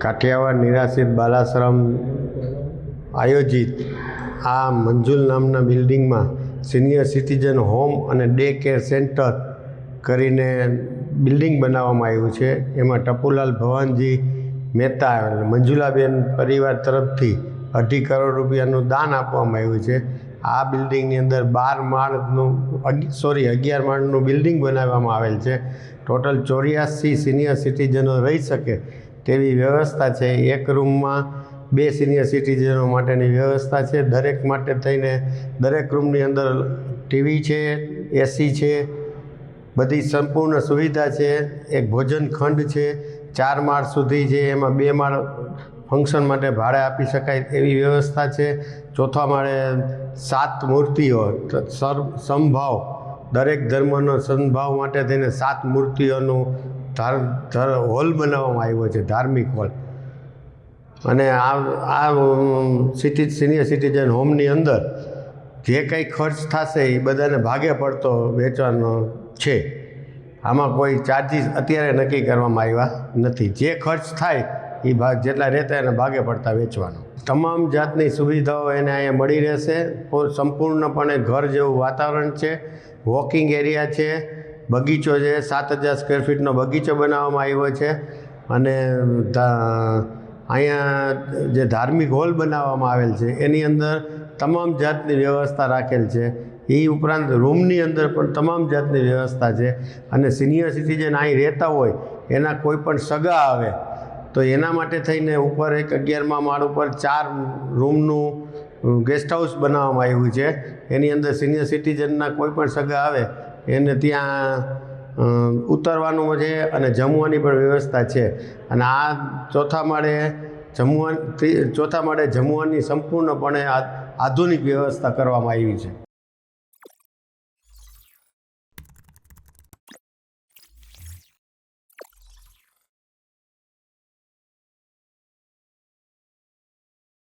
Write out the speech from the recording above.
કાઠિયાવાડ નિરાશ્રિત બાલાશ્રમ આયોજિત આ મંજુલ નામના બિલ્ડિંગમાં સિનિયર સિટીઝન હોમ અને ડે કેર સેન્ટર કરીને બિલ્ડિંગ બનાવવામાં આવ્યું છે. એમાં ટપુલાલ ભવાનજી મહેતા મંજુલાબેન પરિવાર તરફથી 2.5 કરોડ રૂપિયાનું દાન આપવામાં આવ્યું છે. આ બિલ્ડિંગની અંદર 11 માળનું બિલ્ડિંગ બનાવવામાં આવેલ છે. ટોટલ 84 સિનિયર સિટીઝનો રહી શકે તેવી વ્યવસ્થા છે. એક રૂમમાં 2 સિનિયર સિટીઝનો માટેની વ્યવસ્થા છે. દરેક માટે થઈને દરેક રૂમની અંદર ટીવી છે, એસી છે, બધી સંપૂર્ણ સુવિધા છે. એક ભોજન ખંડ છે, 4 માળ સુધી છે. એમાં 2 માળ ફંક્શન માટે ભાડે આપી શકાય એવી વ્યવસ્થા છે. ચોથા માળે 7 મૂર્તિઓ સમભાવ દરેક ધર્મનો સમભાવ માટે થઈને 7 મૂર્તિઓનું હોલ બનાવવામાં આવ્યો છે, ધાર્મિક હોલ. અને આ સિનિયર સિટીઝન હોમની અંદર જે કંઈ ખર્ચ થશે એ બધાને ભાગે પડતો વેચવાનો છે. આમાં કોઈ ચાર્જિસ અત્યારે નક્કી કરવામાં આવ્યા નથી. જે ખર્ચ થાય એ જેટલા રહેતા એને ભાગે પડતા વેચવાનો. તમામ જાતની સુવિધાઓ એને અહીંયા મળી રહેશે. સંપૂર્ણપણે ઘર જેવું વાતાવરણ છે. વોકિંગ એરિયા છે, બગીચો છે, 7000 સ્ક્વેર ફીટનો બગીચો બનાવવામાં આવ્યો છે. અને અહીંયા જે ધાર્મિક હોલ બનાવવામાં આવેલ છે એની અંદર તમામ જાતની વ્યવસ્થા રાખેલ છે. એ ઉપરાંત રૂમની અંદર પણ તમામ જાતની વ્યવસ્થા છે. અને સિનિયર સિટીઝન અહીં રહેતા હોય એના કોઈ પણ સગા આવે તો એના માટે થઈને ઉપર એક 11મા માળ ઉપર 4 રૂમનું ગેસ્ટ હાઉસ બનાવવામાં આવ્યું છે. એની અંદર સિનિયર સિટીઝનના કોઈ પણ સગા આવે એને ત્યાં ઉતરવાનું છે અને જમવાની પણ વ્યવસ્થા છે. અને આ ચોથા માળે જમવાની સંપૂર્ણપણે આધુનિક વ્યવસ્થા કરવામાં આવી છે.